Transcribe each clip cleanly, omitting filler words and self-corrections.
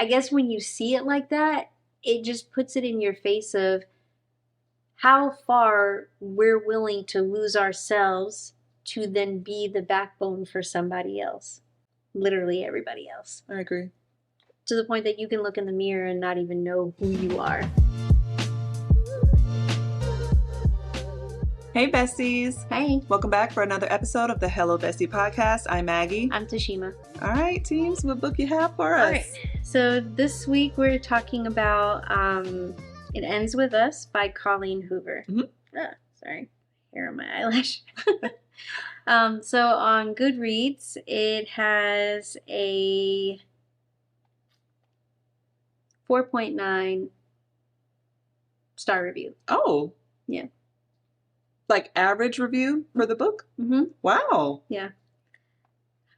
I guess when you see it like that, it just puts it in your face of how far we're willing to lose ourselves to then be the backbone for somebody else. Literally everybody else. I agree. To the point that you can look in the mirror and not even know who you are. Hey, besties. Hey. Welcome back for another episode of the Hello Bestie podcast. I'm Maggie. I'm Tashima. All right, teams, what book you have for us? All right. So this week we're talking about It Ends With Us by Colleen Hoover. Sorry. Hair on my eyelash. So on Goodreads, it has a 4.9 star review. Oh. Yeah. Like average review for the book? Mm-hmm. Wow. Yeah.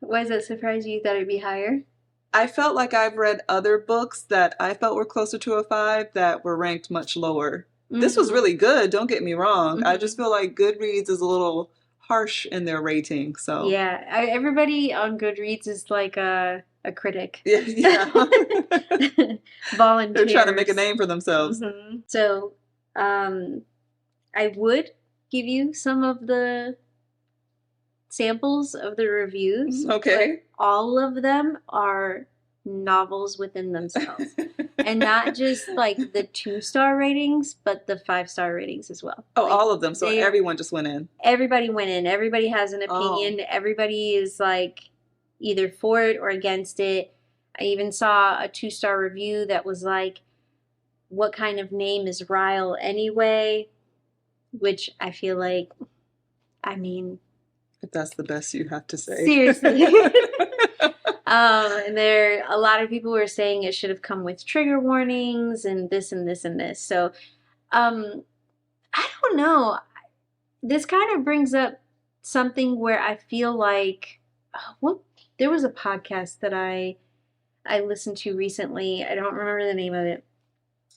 Why does that surprise you? You thought it'd be higher? I felt like I've read other books that I felt were closer to a 5 that were ranked much lower. Mm-hmm. This was really good, don't get me wrong. Mm-hmm. I just feel like Goodreads is a little harsh in their rating. So yeah, everybody on Goodreads is like a critic. Yeah. Volunteers. They're trying to make a name for themselves. Mm-hmm. So I would give you some of the samples of the reviews. Okay. All of them are novels within themselves. And not just like the 2-star ratings, but the 5-star ratings as well. Oh, like, all of them. So everyone just went in. Everybody went in. Everybody has an opinion. Oh. Everybody is like either for it or against it. I even saw a 2-star review that was like, what kind of name is Ryle anyway? Which I feel like, I mean... If that's the best you have to say. Seriously. And a lot of people were saying it should have come with trigger warnings and this and this and this. So, I don't know. This kind of brings up something where I feel like, there was a podcast that I listened to recently. I don't remember the name of it.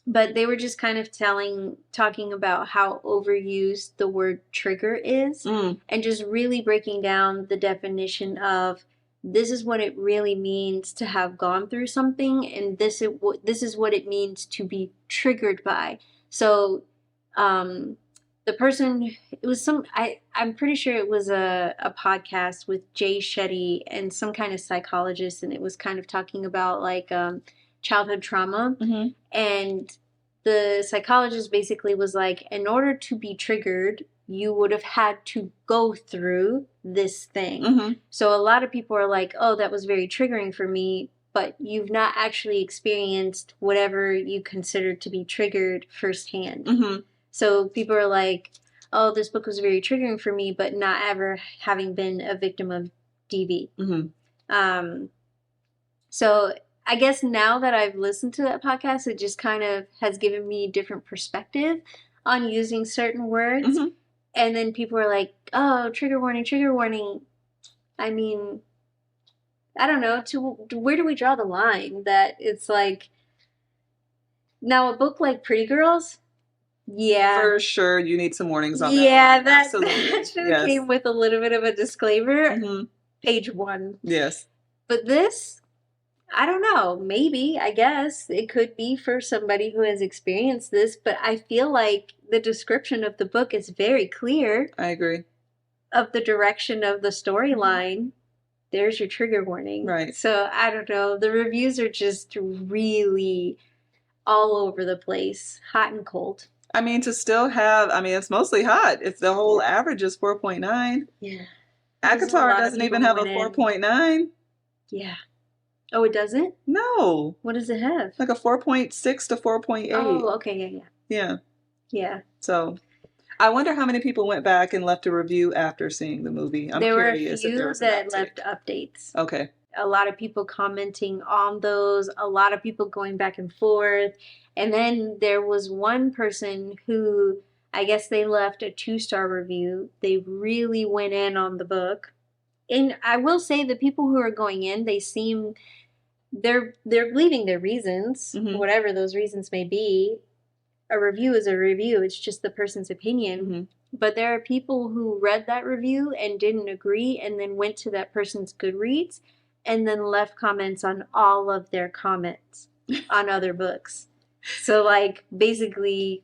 But they were just kind of talking about how overused the word trigger is and just really breaking down the definition of this is what it really means to have gone through something and this is what it means to be triggered by. So the person, it was I'm pretty sure it was a podcast with Jay Shetty and some kind of psychologist, and it was kind of talking about like childhood trauma. Mm-hmm. And the psychologist basically was like, in order to be triggered, you would have had to go through this thing. Mm-hmm. So a lot of people are like, oh, that was very triggering for me, but you've not actually experienced whatever you consider to be triggered firsthand. Mm-hmm. So people are like, oh, this book was very triggering for me, but not ever having been a victim of DV. Mm-hmm. So I guess now that I've listened to that podcast, it just kind of has given me a different perspective on using certain words. Mm-hmm. And then people are like, oh, trigger warning, trigger warning. I mean, I don't know. Where do we draw the line? That it's like, now a book like Pretty Girls, yeah. For sure, you need some warnings on that. That should have came with a little bit of a disclaimer. Mm-hmm. Page 1. Yes. But this... I don't know. Maybe, I guess. It could be for somebody who has experienced this, but I feel like the description of the book is very clear. I agree. Of the direction of the storyline. There's your trigger warning. Right. So, I don't know. The reviews are just really all over the place. Hot and cold. I mean, to still have, it's mostly hot. If the whole average is 4.9. Yeah. ACOTAR doesn't even have a 4.9. Yeah. Oh, it doesn't? No. What does it have? Like a 4.6 to 4.8. Oh, okay, yeah. Yeah. So, I wonder how many people went back and left a review after seeing the movie. I'm curious if there was a few that left updates. Okay. A lot of people commenting on those, a lot of people going back and forth. And then there was one person who, I guess they left a 2-star review. They really went in on the book. And I will say the people who are going in, they seem, they're leaving their reasons, mm-hmm. whatever those reasons may be. A review is a review. It's just the person's opinion. Mm-hmm. But there are people who read that review and didn't agree and then went to that person's Goodreads and then left comments on all of their comments. on other books. So, like, basically,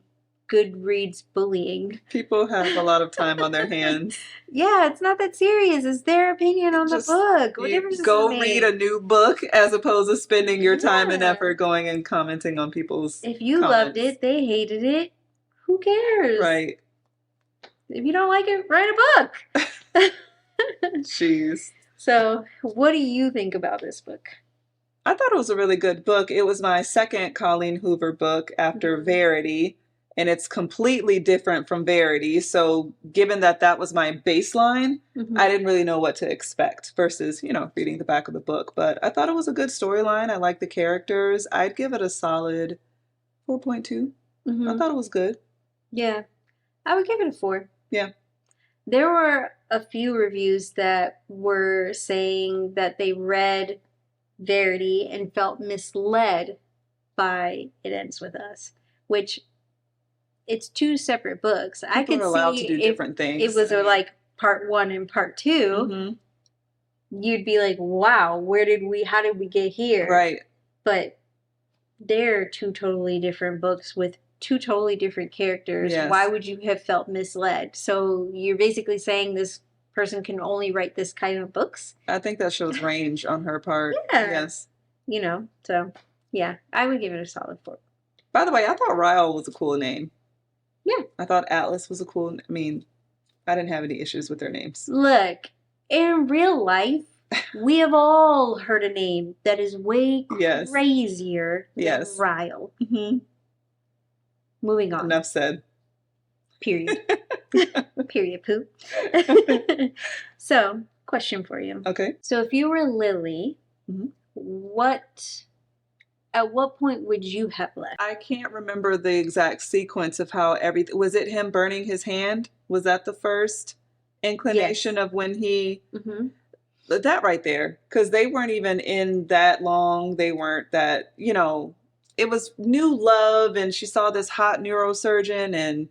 Goodreads bullying. People have a lot of time on their hands. Yeah, it's not that serious. It's their opinion on the Just book. What you difference does it go read a make? new book as opposed to spending your time and Yeah. effort going and commenting on people's If you loved comments. it, they hated it. Who cares? Right. If you don't like it, write a book. Jeez. So, what do you think about this book? I thought it was a really good book. It was my second Colleen Hoover book after Verity, and it's completely different from Verity. So, given that that was my baseline, I didn't really know what to expect versus, reading the back of the book. But I thought it was a good storyline. I like the characters. I'd give it a solid 4.2. I thought it was good. Yeah, I would give it a 4. Yeah. There were a few reviews that were saying that they read Verity and felt misled by It Ends With Us, which it's 2 separate books. People I could are allowed see to do different things. It was like part 1 and part 2. You'd be like, wow, how did we get here? Right. But they're 2 totally different books with 2 totally different characters. Yes. Why would you have felt misled? So you're basically saying this person can only write this kind of books? I think that shows range on her part. Yeah. Yes. So yeah, I would give it a solid 4. By the way, I thought Ryle was a cool name. Yeah. I thought Atlas was a cool, I didn't have any issues with their names. Look, in real life, we have all heard a name that is way crazier than Ryle. Moving on. Enough said. Period. Period, poo. So, question for you. Okay. So, if you were Lily, at what point would you have left? I can't remember the exact sequence of how everything... Was it him burning his hand? Was that the first inclination of when he... That right there. Because they weren't even in that long. They weren't that, it was new love, and she saw this hot neurosurgeon, and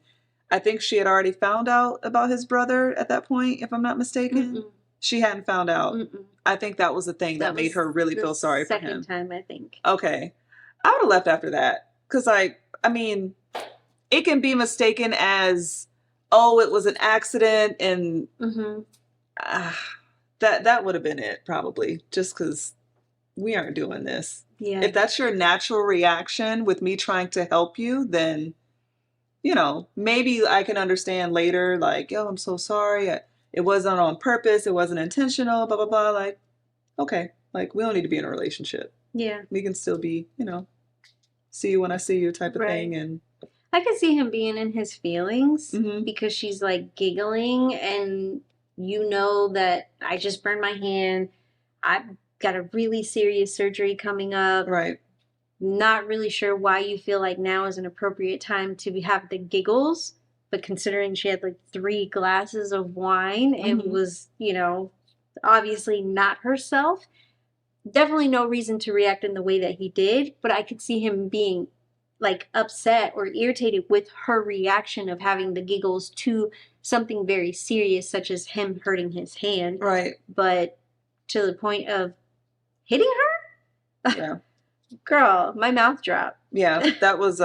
I think she had already found out about his brother at that point, if I'm not mistaken. She hadn't found out. I think that was the thing that made her really feel sorry for him. Second time, I think. Okay. I would have left after that. Because, it can be mistaken as, oh, it was an accident, and that would have been it, probably. Just because we aren't doing this. Yeah. If that's your natural reaction with me trying to help you, then, maybe I can understand later, like, oh, I'm so sorry. It wasn't on purpose. It wasn't intentional, blah, blah, blah. Like, okay. Like, we don't need to be in a relationship. Yeah. We can still be, see you when I see you type of thing. And I could see him being in his feelings because she's, like, giggling, and that I just burned my hand. I've got a really serious surgery coming up. Right. Not really sure why you feel like now is an appropriate time to have the giggles, but considering she had like 3 glasses of wine and was, obviously not herself, definitely no reason to react in the way that he did, but I could see him being like upset or irritated with her reaction of having the giggles to something very serious, such as him hurting his hand. Right. But to the point of hitting her? Yeah. Girl, my mouth dropped. Yeah, that was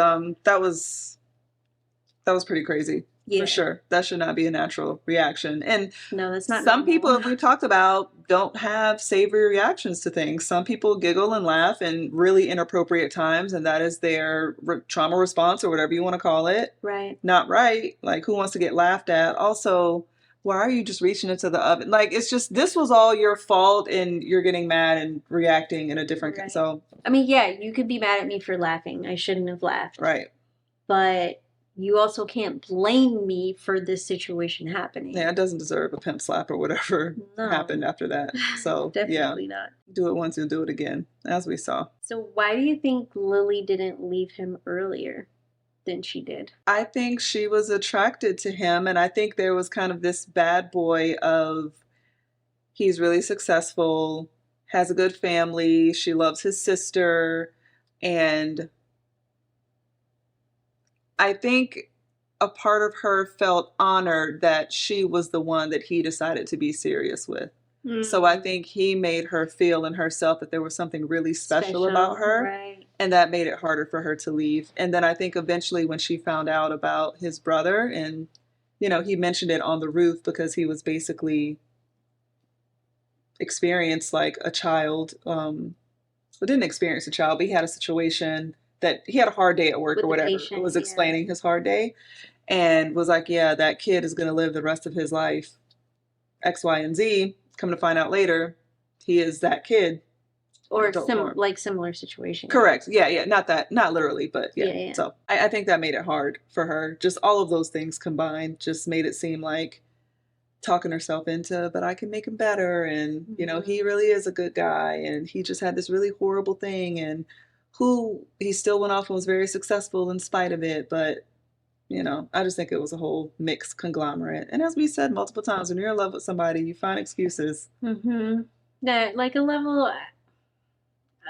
pretty crazy. Yeah. For sure. That should not be a natural reaction. And no, that's not some normal. people, as we talked about, don't have savory reactions to things. Some people giggle and laugh in really inappropriate times, and that is their trauma response or whatever you want to call it. Right. Not right. Like, who wants to get laughed at? Also, why are you just reaching into the oven? Like, it's just, this was all your fault, and you're getting mad and reacting in a different... Right. So, yeah, you could be mad at me for laughing. I shouldn't have laughed. Right. But you also can't blame me for this situation happening. Yeah, it doesn't deserve a pimp slap or whatever happened after that. So, definitely not. Do it once, you'll do it again, as we saw. So why do you think Lily didn't leave him earlier than she did? I think she was attracted to him, and I think there was kind of this bad boy of, he's really successful, has a good family, she loves his sister, and I think a part of her felt honored that she was the one that he decided to be serious with. So I think he made her feel in herself that there was something really special about her. Right. And that made it harder for her to leave. And then I think eventually when she found out about his brother, and, you know, he mentioned it on the roof because he was basically experienced like a child, well, didn't experience a child, but he had a situation that he had a hard day at work With or the whatever. It patient, was yeah. explaining his hard day and was like, yeah, that kid is going to live the rest of his life X, Y, and Z. Come to find out later, he is that kid. Or Adult form. like similar situation. Correct. Yeah, yeah. Not that, not literally, but yeah. Yeah. So I think that made it hard for her. Just all of those things combined just made it seem like talking herself into, but I can make him better. And, you know, he really is a good guy. And he just had this really horrible thing. And who he still went off and was very successful in spite of it. But, you know, I just think it was a whole mixed conglomerate. And as we said multiple times, when you're in love with somebody, you find excuses. That like a level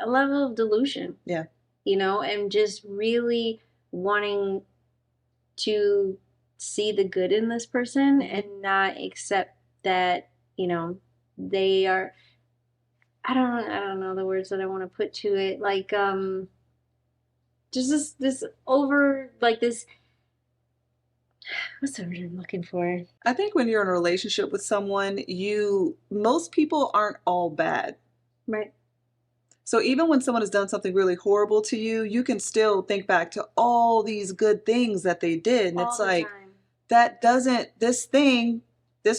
of delusion. Yeah. You know, and just really wanting to see the good in this person and not accept that, you know, they are, I don't know the words that I want to put to it. Like, just this over, like this, what's the word I'm looking for? I think when you're in a relationship with someone, most people aren't all bad. Right. So even when someone has done something really horrible to you, you can still think back to all these good things that they did. And it's like, that doesn't, this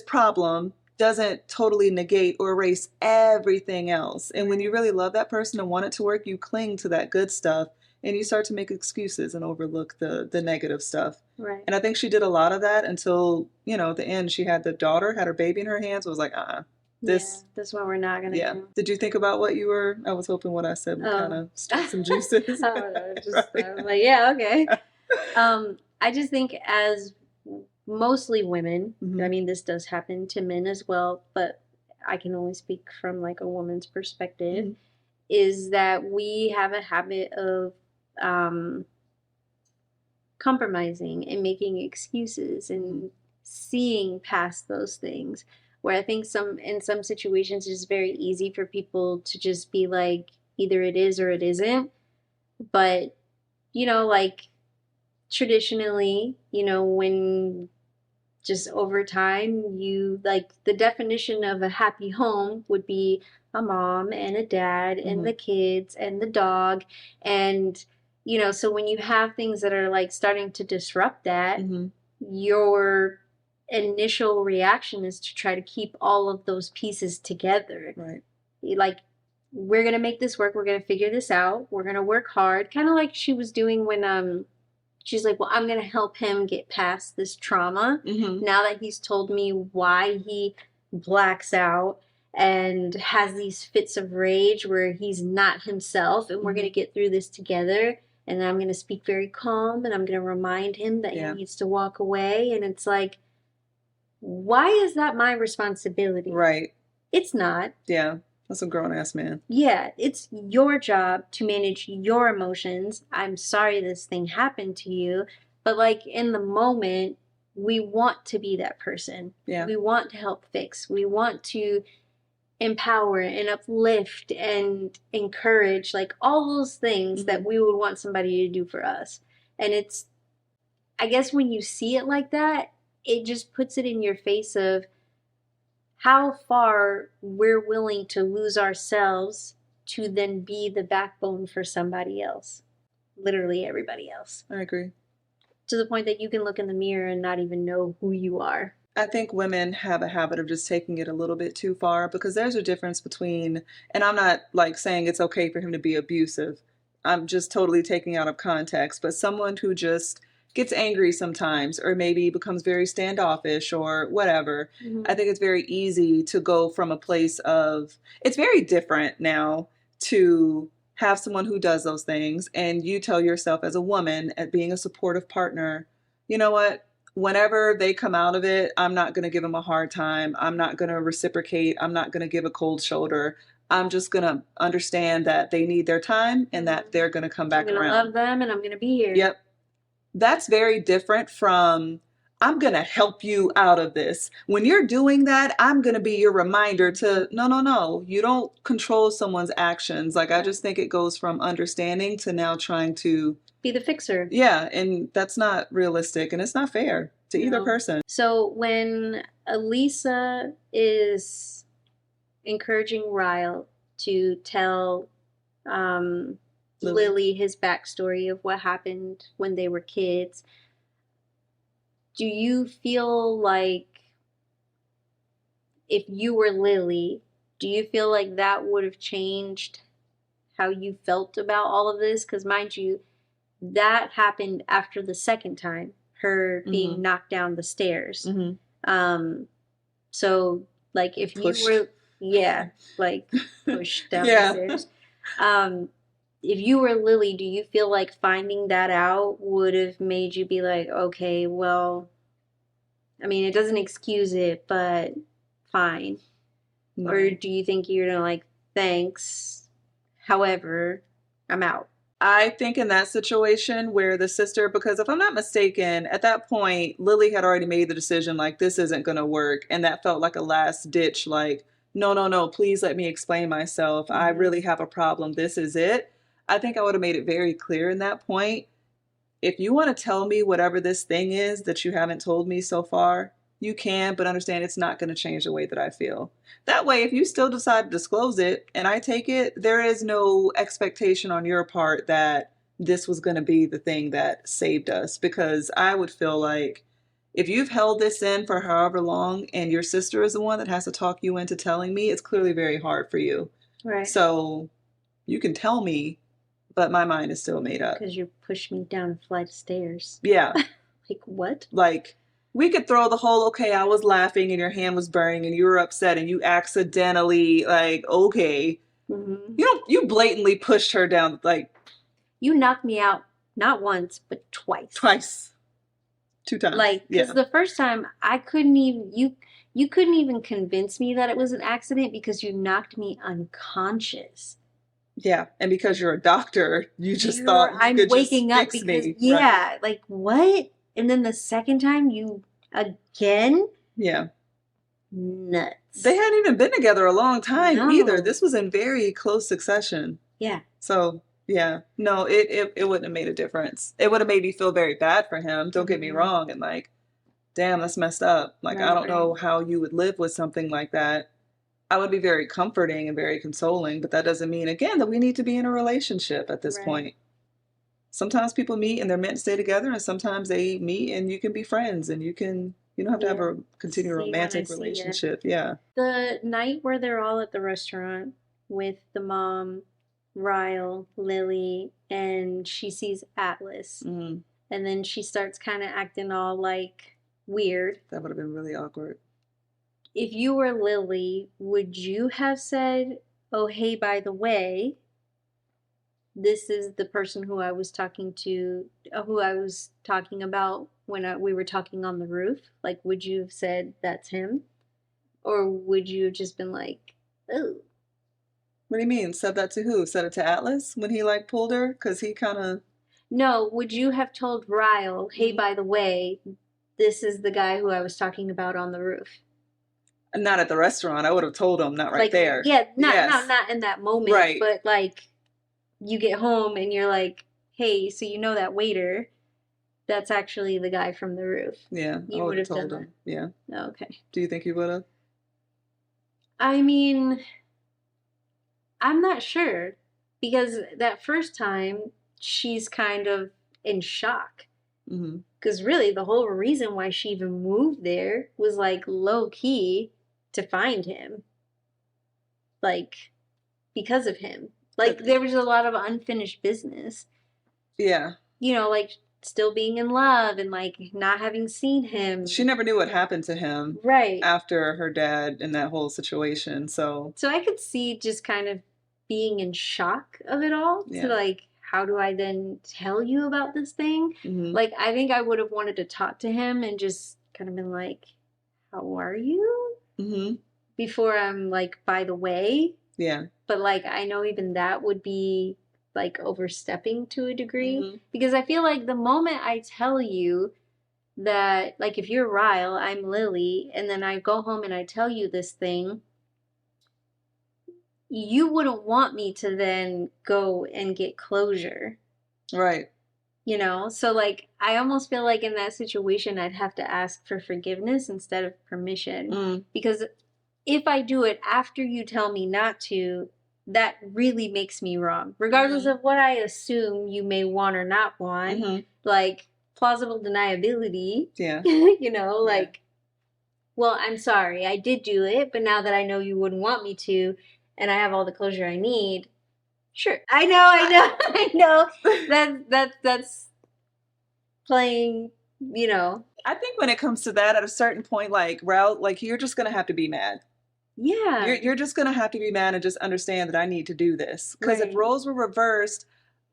problem doesn't totally negate or erase everything else. And when you really love that person and want it to work, you cling to that good stuff and you start to make excuses and overlook the negative stuff. Right. And I think she did a lot of that until, you know, at the end, she had her baby in her hands. It was like, this one we're not going to do. Did you think about I was hoping what I said would kind of start some juices. I don't know, just like, yeah, okay. I just think as mostly women, I mean, this does happen to men as well, but I can only speak from like a woman's perspective, is that we have a habit of compromising and making excuses and seeing past those things. Where I think in some situations it's very easy for people to just be like, either it is or it isn't. But, you know, like traditionally, you know, when just over time, you like the definition of a happy home would be a mom and a dad and the kids and the dog. And, you know, so when you have things that are like starting to disrupt that, your initial reaction is to try to keep all of those pieces together. Right. Like, we're going to make this work. We're going to figure this out. We're going to work hard. Kind of like she was doing when she's like, well, I'm going to help him get past this trauma. Now that he's told me why he blacks out and has these fits of rage where he's not himself, and we're going to get through this together. And I'm going to speak very calm, and I'm going to remind him that he needs to walk away. And it's like, why is that my responsibility? Right. It's not. Yeah. That's a grown-ass man. Yeah. It's your job to manage your emotions. I'm sorry this thing happened to you. But like in the moment, we want to be that person. Yeah. We want to help fix. We want to empower and uplift and encourage, like all those things that we would want somebody to do for us. And it's, I guess when you see it like that, it just puts it in your face of how far we're willing to lose ourselves to then be the backbone for somebody else. Literally everybody else. I agree. To the point that you can look in the mirror and not even know who you are. I think women have a habit of just taking it a little bit too far, because there's a difference between, and I'm not like saying it's okay for him to be abusive. I'm just totally taking out of context, but someone who just gets angry sometimes, or maybe becomes very standoffish or whatever. I think it's very easy to go from a place of, it's very different now to have someone who does those things and you tell yourself as a woman, at being a supportive partner, you know what, whenever they come out of it, I'm not going to give them a hard time. I'm not going to reciprocate. I'm not going to give a cold shoulder. I'm just going to understand that they need their time and that they're going to come back around. I'm going to love them and I'm going to be here. Yep. That's very different from, I'm going to help you out of this. When you're doing that, I'm going to be your reminder to no, no, no. You don't control someone's actions. Like, I just think it goes from understanding to now trying to be the fixer. Yeah, and that's not realistic and it's not fair to either person. So when Elisa is encouraging Ryle to tell Lily his backstory of what happened when they were kids, do you feel like if you were Lily, do you feel like that would have changed how you felt about all of this? Because mind you, that happened after the second time, her being knocked down the stairs. So like if pushed. You were, like pushed down the stairs. If you were Lily, do you feel like finding that out would have made you be like, okay, well, I mean, it doesn't excuse it, but fine. No. Or do you think you're gonna like, thanks, however, I'm out? I think in that situation where the sister, because if I'm not mistaken, at that point, Lily had already made the decision, like, this isn't going to work. And that felt like a last ditch, like, no, no, no, please let me explain myself. I really have a problem. This is it. I think I would have made it very clear in that point. If you want to tell me whatever this thing is that you haven't told me so far, you can, but understand it's not going to change the way that I feel. That way, if you still decide to disclose it and I take it, there is no expectation on your part that this was going to be the thing that saved us. Because I would feel like if you've held this in for however long and your sister is the one that has to talk you into telling me, it's clearly very hard for you. Right. So you can tell me, but my mind is still made up. Because you pushed me down a flight of stairs. Yeah. Like, what? Like, we could throw the whole, okay, I was laughing and your hand was burning and you were upset and you accidentally, like, okay. You blatantly pushed her down, like. You knocked me out, not once, but twice. Twice. 2 times. Like, because the first time, I couldn't even, you couldn't even convince me that it was an accident because you knocked me unconscious. Yeah, and because you're a doctor, you just thought you could waking just fix up because, me. Yeah, right. Like, what? And then the second time, you again? Yeah. Nuts. They hadn't even been together a long time either. This was in very close succession. Yeah. So, yeah. No, it wouldn't have made a difference. It would have made me feel very bad for him. Don't get me wrong. And like, damn, that's messed up. Like, I don't know how you would live with something like that. I would be very comforting and very consoling, but that doesn't mean, again, that we need to be in a relationship at this point. Sometimes people meet and they're meant to stay together, and sometimes they meet and you can be friends and you don't have to have a continued romantic relationship. Yeah. The night where they're all at the restaurant with the mom, Ryle, Lily, and she sees Atlas. And then she starts kind of acting all like weird. That would have been really awkward. If you were Lily, would you have said, oh, hey, by the way, this is the person who I was talking to, who I was talking about when we were talking on the roof? Like, would you have said that's him? Or would you have just been like, oh. What do you mean? Said that to who? Said it to Atlas when he like pulled her? Because he kind of. No, would you have told Ryle, hey, by the way, this is the guy who I was talking about on the roof? Not at the restaurant. I would have told him, not right like, there. Yeah, not in that moment. Right. But like, you get home and you're like, hey, so you know that waiter, that's actually the guy from the roof. Yeah, you would have told him. Yeah. Oh, okay. Do you think you would have? I mean, I'm not sure. Because that first time, she's kind of in shock. Because really, the whole reason why she even moved there was like low key to find him. Like, because of him. Like, there was a lot of unfinished business. Yeah. You know, like, still being in love and, like, not having seen him. She never knew what happened to him. Right. After her dad in that whole situation, so. So I could see just kind of being in shock of it all. Yeah. To, like, how do I then tell you about this thing? Like, I think I would have wanted to talk to him and just kind of been like, how are you? Before I'm like, by the way. Yeah. But, like, I know even that would be, like, overstepping to a degree. Because I feel like the moment I tell you that, like, if you're Ryle, I'm Lily, and then I go home and I tell you this thing, you wouldn't want me to then go and get closure. Right. You know, so like I almost feel like in that situation I'd have to ask for forgiveness instead of permission. Because if I do it after you tell me not to, that really makes me wrong. Regardless of what I assume you may want or not want, like plausible deniability. Yeah. You know, like, well, I'm sorry, I did do it, but now that I know you wouldn't want me to, and I have all the closure I need, sure. I know, I know. That's playing, you know. I think when it comes to that, at a certain point, like Ralph, like you're just gonna have to be mad. Yeah. You're just gonna have to be mad and just understand that I need to do this. Because if Right. roles were reversed,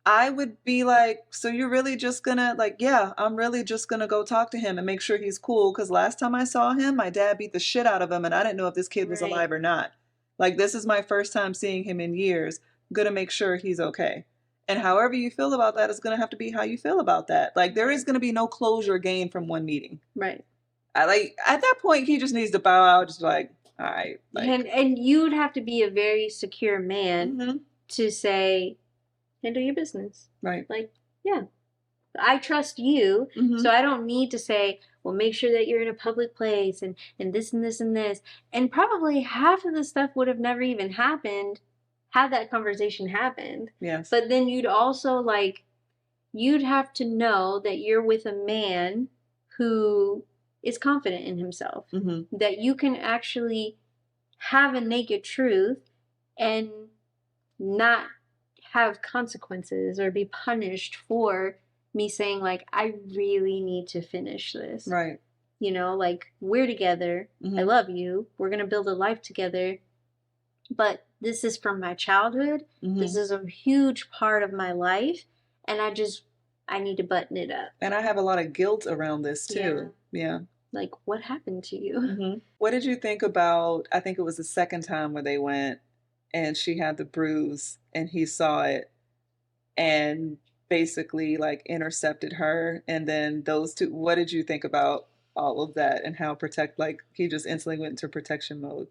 I would be like, so you're really just gonna like, yeah, I'm really just gonna go talk to him and make sure he's cool. Because last time I saw him, my dad beat the shit out of him, and I didn't know if this kid was alive or not. Like this is my first time seeing him in years. I'm gonna make sure he's okay. And however you feel about that is gonna have to be how you feel about that. Like there is gonna be no closure gained from one meeting. Right. I like at that point he just needs to bow out, just like, all right. Like, and you'd have to be a very secure man to say, handle your business. Right. Like, yeah, I trust you, so I don't need to say, well, make sure that you're in a public place and this and this and this. And probably half of the stuff would have never even happened had that conversation happened. Yes. But then you'd also like, you'd have to know that you're with a man who is confident in himself, that you can actually have a naked truth and not have consequences or be punished for me saying like, I really need to finish this. Right. You know, like we're together. I love you. We're going to build a life together. But this is from my childhood. This is a huge part of my life. And I need to button it up. And I have a lot of guilt around this too. Yeah. Like, what happened to you? What did you think about, I think it was the second time where they went and she had the bruise and he saw it and basically like intercepted her. And then those two, what did you think about all of that and how like he just instantly went into protection mode?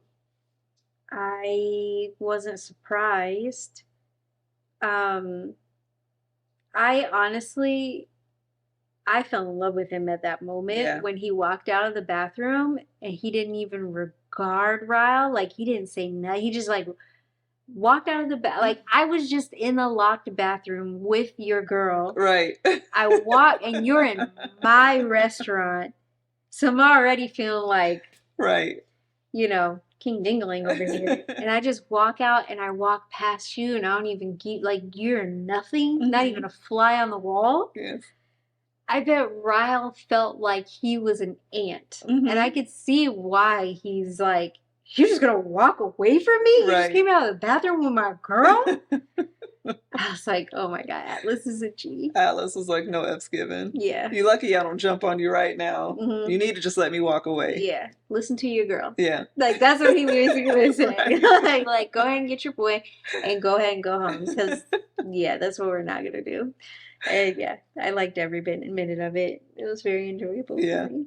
I wasn't surprised. I honestly, I fell in love with him at that moment when he walked out of the bathroom and he didn't even regard Ryle. Like he didn't say nothing. He just like walked out of the like I was just in a locked bathroom with your girl. Right. I walk and you're in my restaurant. So I'm already feeling like, right, you know, King Dingling over here. And I just walk out and I walk past you and I don't even keep like you're nothing, not even a fly on the wall. Yes. I bet Ryle felt like he was an ant. And I could see why he's like, you're just gonna walk away from me? You just came out of the bathroom with my girl? I was like, oh my God, Atlas is a G. Atlas was like, no F's given. Yeah. You lucky I don't jump on you right now. You need to just let me walk away. Yeah. Listen to your girl. Yeah. Like, that's what he basically was saying. like, go ahead and get your boy and go ahead and go home. Because, yeah, that's what we're not going to do. And yeah, I liked every minute of it. It was very enjoyable for me.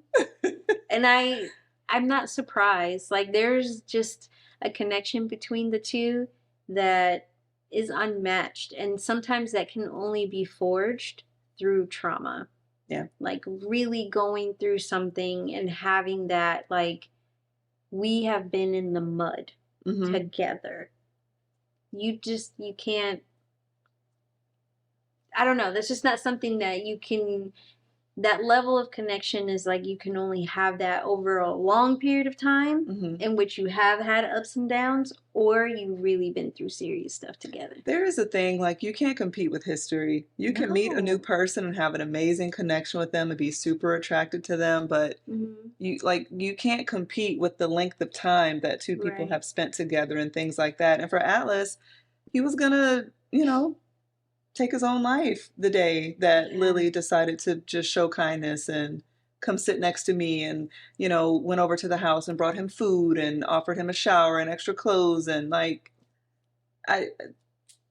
And I'm not surprised. Like, there's just a connection between the two that is unmatched. And sometimes that can only be forged through trauma. Yeah. Like, really going through something and having that, like, we have been in the mud together. You can't, I don't know. That's just not something that you can, that level of connection is like you can only have that over a long period of time in which you have had ups and downs or you've really been through serious stuff together. There is a thing, like you can't compete with history. You can meet a new person and have an amazing connection with them and be super attracted to them, but you can't compete with the length of time that two people have spent together and things like that. And for Atlas, he was gonna, take his own life the day that Lily decided to just show kindness and come sit next to me and, went over to the house and brought him food and offered him a shower and extra clothes. And like,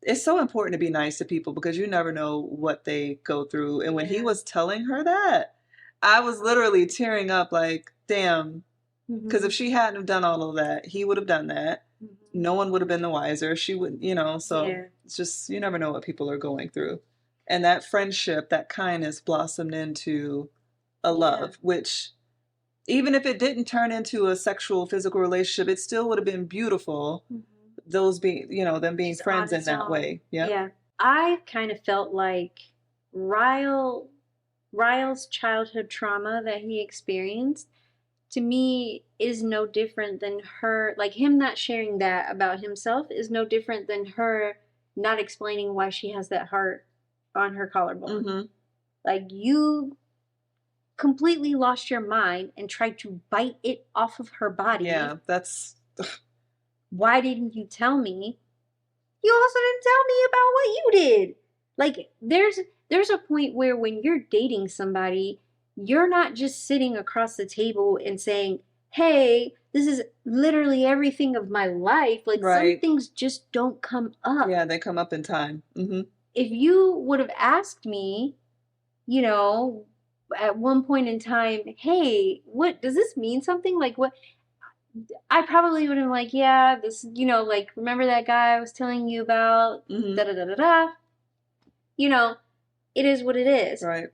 it's so important to be nice to people because you never know what they go through. And when he was telling her that, I was literally tearing up like, damn. Because if Mm-hmm. she hadn't have done all of that, he would have done that. Mm-hmm. No one would have been the wiser. She would, so Yeah. it's just, you never know what people are going through. And that friendship, that kindness blossomed into a Yeah. love, which even if it didn't turn into a sexual, physical relationship, it still would have been beautiful. Mm-hmm. Those being, them being Just on friends in its that own. way. Yep. Yeah. I kind of felt like Ryle Ryle's childhood trauma that he experienced to me is no different than her, like him not sharing that about himself is no different than her not explaining why she has that heart on her collarbone. Mm-hmm. Like you completely lost your mind and tried to bite it off of her body. Yeah, that's. Why didn't you tell me? You also didn't tell me about what you did. Like there's a point where when you're dating somebody, you're not just sitting across the table and saying, "Hey, this is literally everything of my life." Like some Right. things just don't come up. Yeah, they come up in time. Mm-hmm. If you would have asked me, you know, at one point in time, "Hey, what does this mean something?" Like what I probably would have like, yeah, this, like remember that guy I was telling you about? Mm-hmm. Da da da da da. You know, it is what it is. Right.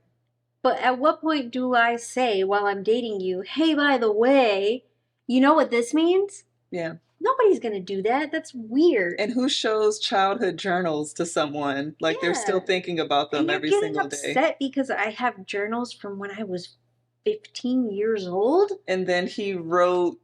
But at what point do I say while I'm dating you, hey, by the way, you know what this means? Yeah. Nobody's gonna do that. That's weird. And who shows childhood journals to someone? Like they're still Yeah. thinking about And them you're every getting single day. upset because I have journals from when I was 15 years old. And then he read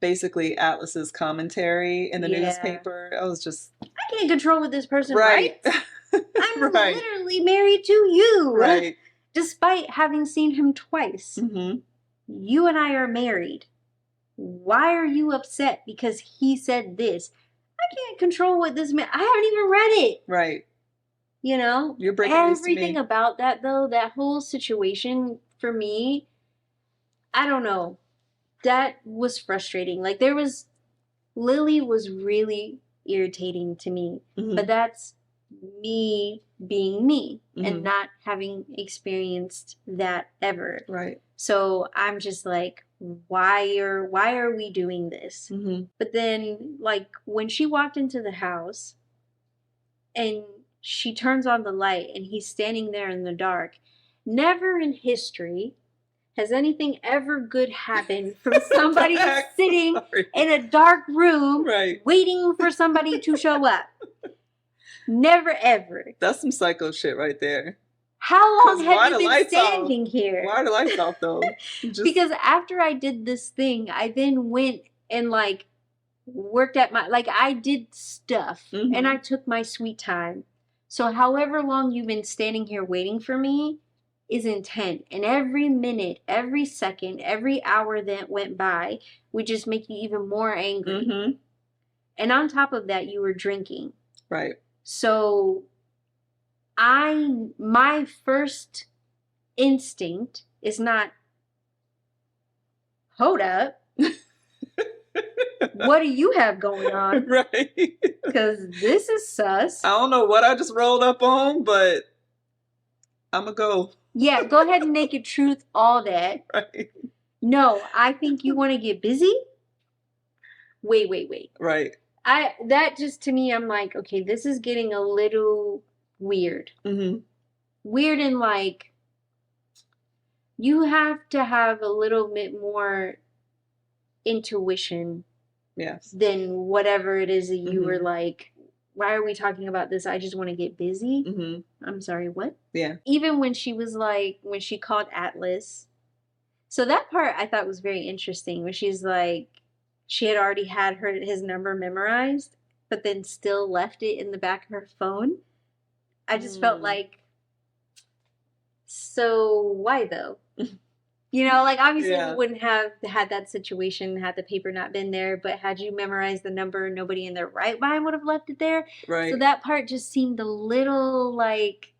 basically Atlas's commentary in the Yeah. newspaper. I was just I can't control what this person right. writes. I'm Right. literally married to you. Right. Despite having seen him twice. Mm-hmm. You and I are married. Why are you upset because he said this? I can't control what this man. I haven't even read it. Right. You're breaking news to Everything me. about that though, that whole situation for me, I don't know. That was frustrating. Like Lily was really irritating to me. Mm-hmm. But that's me being me Mm-hmm. and not having experienced that ever. Right. So I'm just like, why are we doing this? Mm-hmm. But then like when she walked into the house and she turns on the light and he's standing there in the dark, never in history has anything ever good happened from somebody sitting in a dark room right. waiting for somebody to show up. Never ever. That's some psycho shit right there. How long have you been standing here? Why are the lights off though? Because after I did this thing, I then went and like worked at I did stuff mm-hmm. and I took my sweet time. So however long you've been standing here waiting for me is intent. And every minute, every second, every hour that went by would just make you even more angry. Mm-hmm. And on top of that, you were drinking. Right. So my first instinct is not, hold up. What do you have going on? Right. Because this is sus. I don't know what I just rolled up on, but I'm going to go. Yeah, go ahead and naked truth all that. Right. No, I think you want to get busy. Wait. Right. That just to me, I'm like, okay, this is getting a little weird. Mm-hmm. Weird and like, you have to have a little bit more intuition. Yes. Than whatever it is that you mm-hmm. were like, why are we talking about this? I just want to get busy. Mm-hmm. I'm sorry, what? Yeah. Even when she was like, when she called Atlas. So that part I thought was very interesting. When she's like, she had already had his number memorized, but then still left it in the back of her phone. I just felt like, so why though? Like obviously we wouldn't have had that situation had the paper not been there, but had you memorized the number, nobody in their right mind would have left it there. Right. So that part just seemed a little like...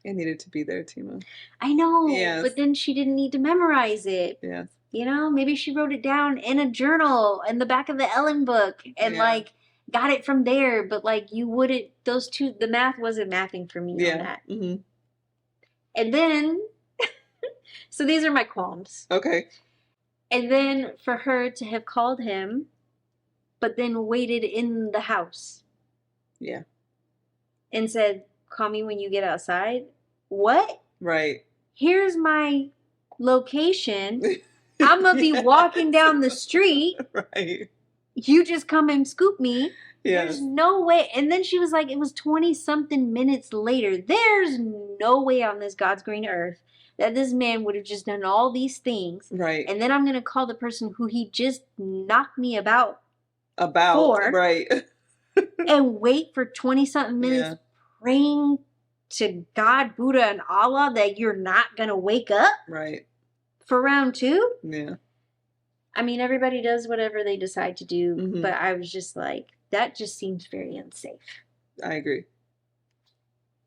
It needed to be there, Tima. I know, yes. But then she didn't need to memorize it. Yes. Maybe she wrote it down in a journal in the back of the Ellen book and got it from there. But you wouldn't, the math wasn't mathing for me on that. Mm-hmm. And then So these are my qualms. Okay. And then for her to have called him, but then waited in the house. Yeah. And said, call me when you get outside. What? Right. Here's my location. I'm going to be walking down the street. Right. You just come and scoop me. Yes. There's no way. And then she was like, it was 20 something minutes later. There's no way on this God's green earth that this man would have just done all these things. Right. And then I'm going to call the person who he just knocked me about for. Right. And wait for 20 something minutes praying to God, Buddha, and Allah that you're not going to wake up. Right. For round 2. Yeah. I mean, everybody does whatever they decide to do, but I was just like, that just seems very unsafe. I agree.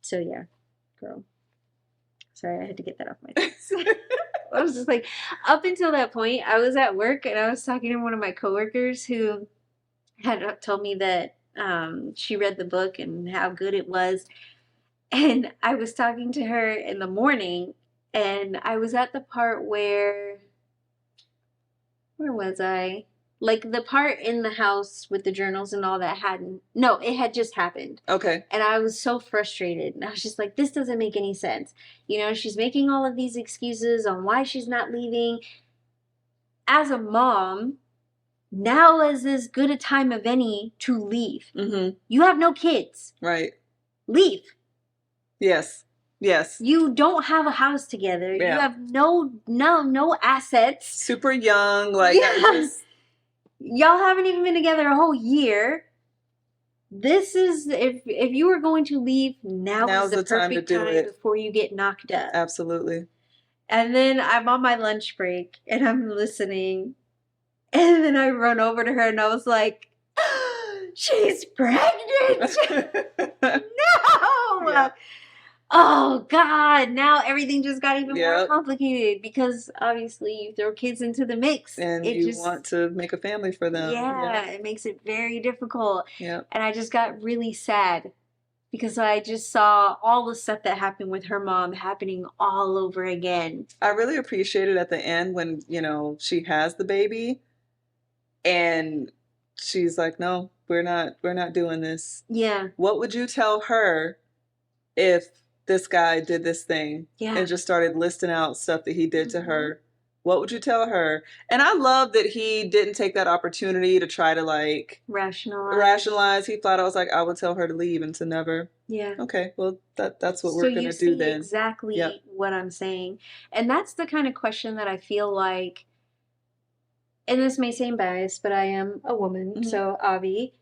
So yeah, girl. Sorry, I had to get that off my chest. I was just like, up until that point, I was at work and I was talking to one of my coworkers who had told me that she read the book and how good it was. And I was talking to her in the morning and I was at the part where was I? Like the part in the house with the journals and all that it had just happened. Okay. And I was so frustrated. And I was just like, this doesn't make any sense. You know, she's making all of these excuses on why she's not leaving. As a mom, now is as good a time of any to leave. You have no kids. Right. Leave. Yes. Yes. You don't have a house together. Yeah. You have no assets. Super young. Like, yes. Y'all haven't even been together a whole year. This is, if you were going to leave, now's the perfect time before you get knocked up. Absolutely. And then I'm on my lunch break and I'm listening. And then I run over to her and I was like, she's pregnant. No. Yeah. Oh, God. Now everything just got even more complicated because obviously you throw kids into the mix. And you want to make a family for them. Yeah, it makes it very difficult. Yeah. And I just got really sad because I just saw all the stuff that happened with her mom happening all over again. I really appreciated at the end when, you know, she has the baby and she's like, no, we're not doing this. Yeah. What would you tell her if this guy did this thing and just started listing out stuff that he did to her? What would you tell her? And I love that he didn't take that opportunity to try to like rationalize. He thought I was like, I would tell her to leave and to never. Yeah. Okay. Well, that's what we're going to do then. Exactly what I'm saying. And that's the kind of question that I feel like, and this may seem biased, but I am a woman. So Avi,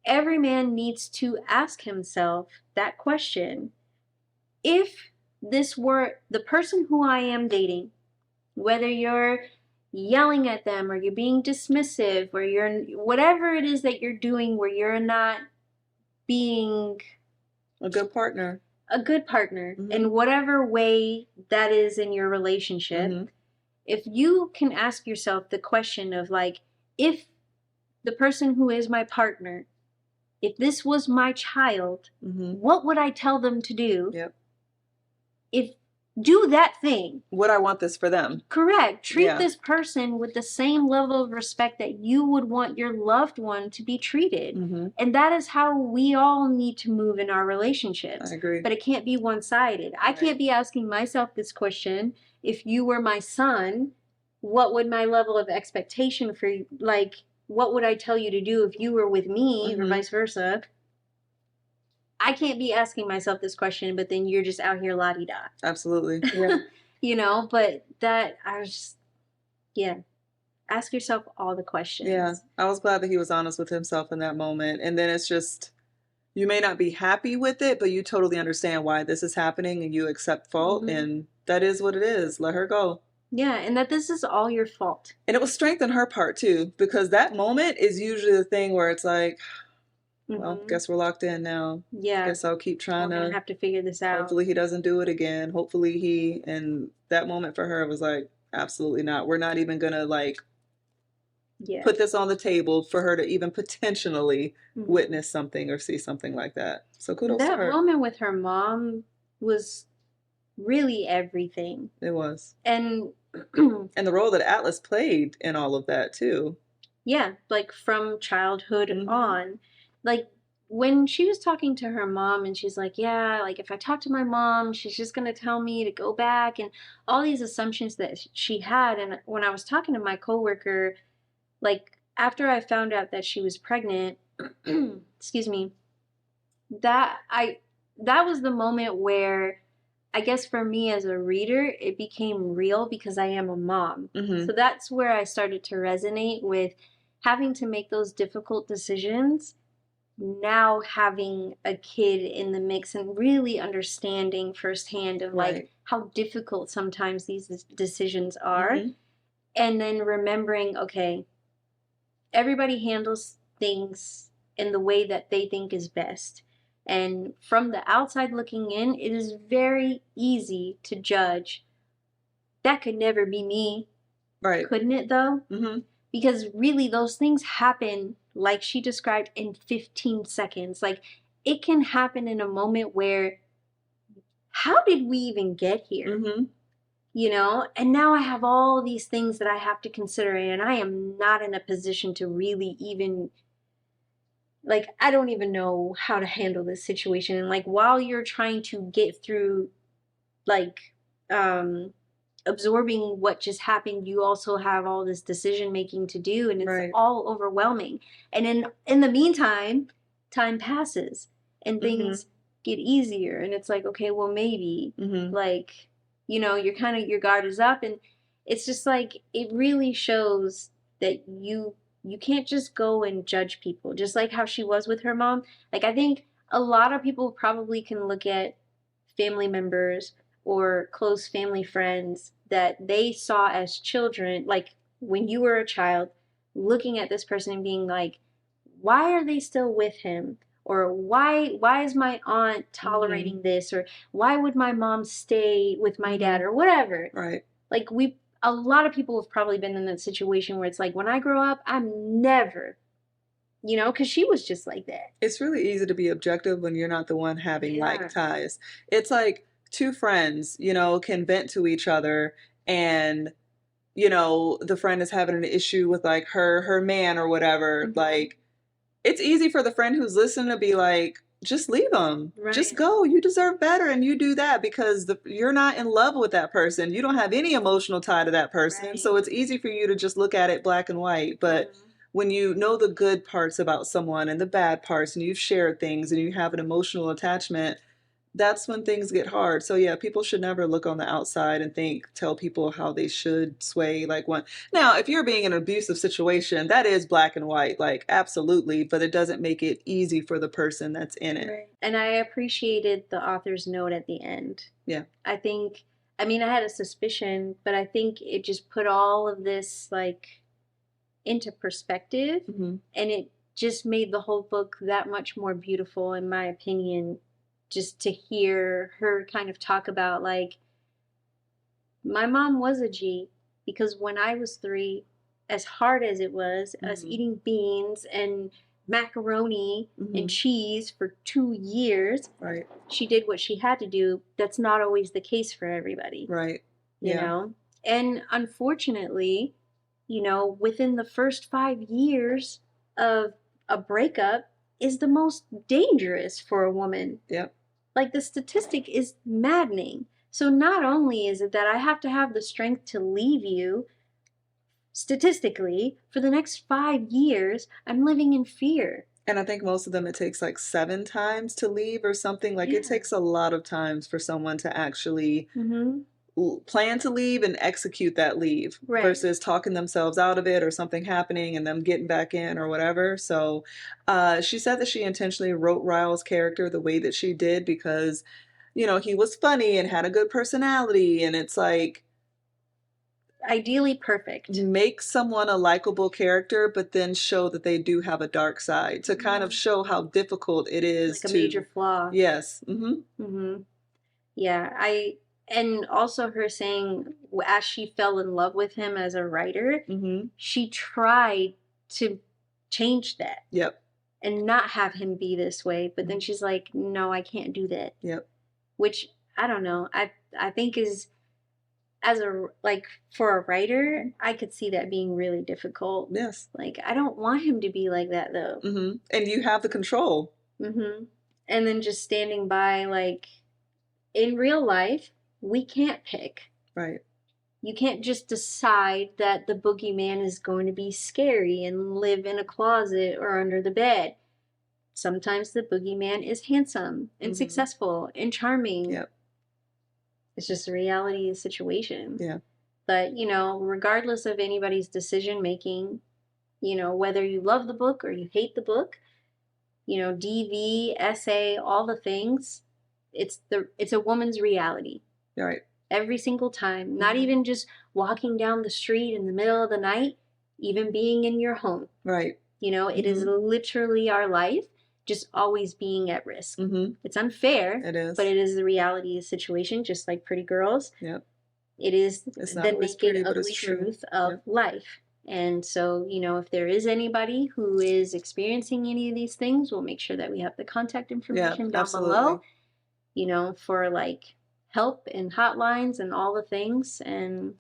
every man needs to ask himself that question. If this were the person who I am dating, whether you're yelling at them or you're being dismissive or you're whatever it is that you're doing where you're not being a good partner in whatever way that is in your relationship, if you can ask yourself the question of like, if the person who is my partner, if this was my child, what would I tell them to do? Yep. If do that thing. Would I want this for them? Correct. Treat this person with the same level of respect that you would want your loved one to be treated. And that is how we all need to move in our relationships. I agree. But it can't be one-sided. I can't be asking myself this question, if you were my son, what would my level of expectation for, like, what would I tell you to do if you were with me or vice versa? I can't be asking myself this question, but then you're just out here la-di-da. Absolutely. Yeah. You know, but that, I was just, ask yourself all the questions. Yeah. I was glad that he was honest with himself in that moment. And then it's just, you may not be happy with it, but you totally understand why this is happening and you accept fault. And that is what it is. Let her go. Yeah, and that this is all your fault. And it was strength on her part, too, because that moment is usually the thing where it's like, well, guess we're locked in now. Yeah. Guess I'll keep trying to have to figure this out. Hopefully he doesn't do it again. Hopefully and that moment for her was like, absolutely not. We're not even going to like put this on the table for her to even potentially witness something or see something like that. So kudos to her. That moment with her mom was really everything. It was. And And the role that Atlas played in all of that too. yeah, like from childhood Mm-hmm. on. Like when she was talking to her mom and she's like, yeah, like if I talk to my mom, she's just going to tell me to go back and all these assumptions that she had. And when I was talking to my coworker, like after I found out that she was pregnant, excuse me, that I that was the moment where I guess for me as a reader, it became real because I am a mom. Mm-hmm. So that's where I started to resonate with having to make those difficult decisions. Now having a kid in the mix and really understanding firsthand of like Right. how difficult sometimes these decisions are. Mm-hmm. And then remembering, okay, everybody handles things in the way that they think is best. And from the outside looking in, it is very easy to judge. That could never be me. Right. Couldn't it though? Mm-hmm. Because really, those things happen, like she described, in 15 seconds. Like it can happen in a moment where, how did we even get here? Mm-hmm. You know, and now I have all these things that I have to consider, and I am not in a position to really even like I don't even know how to handle this situation. And like while you're trying to get through like um absorbing what just happened, you also have all this decision making to do and it's Right. all overwhelming. And in the meantime, time passes and Mm-hmm. things get easier and it's like, okay, well maybe Mm-hmm. like you're kind of your guard is up and it's just like it really shows that you can't just go and judge people just like how she was with her mom. Like I think a lot of people probably can look at family members or close family friends that they saw as children, like when you were a child, looking at this person and being like, why are they still with him? Or why is my aunt Mm-hmm. tolerating this? Or why would my mom stay with my Mm-hmm. dad? Or whatever. Right. Like a lot of people have probably been in that situation where it's like, when I grow up, I'm never, because she was just like that. It's really easy to be objective when you're not the one having like Yeah. ties. It's like two friends, can vent to each other and the friend is having an issue with like her man or whatever. Mm-hmm. Like it's easy for the friend who's listening to be like, just leave them. Just Right. go. You deserve better and you do that because you're not in love with that person. You don't have any emotional tie to that person. Right. So it's easy for you to just look at it black and white. But Mm-hmm. when you know the good parts about someone and the bad parts and you've shared things and you have an emotional attachment, that's when things get hard. So yeah, people should never look on the outside and tell people how they should sway like one. Now, if you're being in an abusive situation, that is black and white, like absolutely, but it doesn't make it easy for the person that's in it. Right. And I appreciated the author's note at the end. Yeah. I mean, I had a suspicion, but I think it just put all of this like into perspective Mm-hmm. and it just made the whole book that much more beautiful, in my opinion, just to hear her kind of talk about like, my mom was a G because when I was 3, as hard as it was, us Mm-hmm. eating beans and macaroni Mm-hmm. and cheese for 2 years, Right. she did what she had to do. That's not always the case for everybody, Right. you Yeah. know? And unfortunately, within the first 5 years of a breakup is the most dangerous for a woman. Yep. Like the statistic is maddening. So not only is it that I have to have the strength to leave you, statistically, for the next 5 years, I'm living in fear. And I think most of them it takes like 7 times to leave or something. Like Yeah. it takes a lot of times for someone to actually Mm-hmm. plan to leave and execute that leave Right. versus talking themselves out of it or something happening and them getting back in or whatever. So she said that she intentionally wrote Ryle's character the way that she did because, he was funny and had a good personality. And it's like, Ideally perfect. make someone a likable character, but then show that they do have a dark side to kind of show how difficult it is Like a to. major flaw. Yes. Mm-hmm. Mm-hmm. Yeah, and also her saying as she fell in love with him as a writer, Mm-hmm. she tried to change that Yep. and not have him be this way. But then she's like, no, I can't do that. Yep. Which I don't know. I think as a like for a writer, I could see that being really difficult. Yes. Like I don't want him to be like that though. And you have the control. And then just standing by, like in real life, we can't pick. Right. You can't just decide that the boogeyman is going to be scary and live in a closet or under the bed. Sometimes the boogeyman is handsome and successful and charming. Yep. It's just the reality of the situation. Yeah. But, you know, regardless of anybody's decision making, you know, whether you love the book or you hate the book, you know, DV, essay, all the things, it's a woman's reality. Right. Every single time. Not even just walking down the street in the middle of the night, even being in your home. Right. You know, it is literally our life, just always being at risk. It's unfair. It is. But it is the reality of the situation, just like Pretty Girls. Yep. It is It's the not naked, ugly truth of life. And so, you know, if there is anybody who is experiencing any of these things, we'll make sure that we have the contact information down below, you know, for like help and hotlines and all the things. And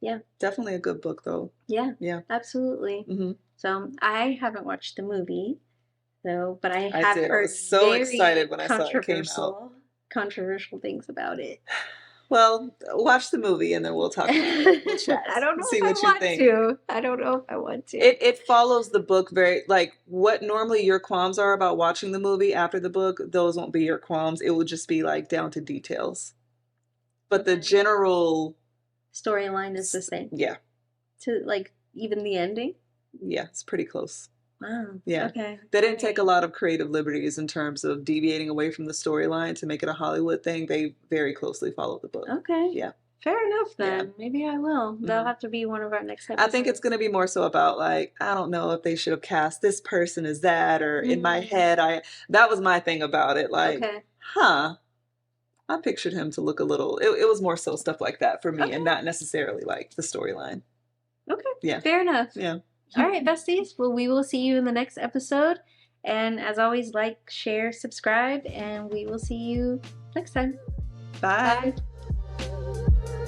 yeah. Definitely a good book though. Yeah. Yeah. Absolutely. So I haven't watched the movie though, but I have heard I was so excited when I saw it came out. Controversial things about it. Well, watch the movie and then we'll talk about it. We'll chat. I don't know see if what I you want think. to. I don't know if I want to. It follows the book very, like what normally your qualms are about watching the movie after the book, those won't be your qualms. It will just be like down to details. But the general storyline is the same. Yeah. To like even the ending? Yeah, it's pretty close. Wow. Yeah. Okay. They didn't take a lot of creative liberties in terms of deviating away from the storyline to make it a Hollywood thing. They very closely followed the book. Okay. Yeah. Fair enough then. Yeah. Maybe I will. That'll have to be one of our next episodes. I think it's going to be more so about like, I don't know if they should have cast this person as that, or in my head, that was my thing about it. Like, I pictured him to look a little, it was more so stuff like that for me and not necessarily like the storyline. Okay. Yeah. Fair enough. Yeah. All right, besties. Well, we will see you in the next episode. And as always, like, share, subscribe, and we will see you next time. Bye. Bye.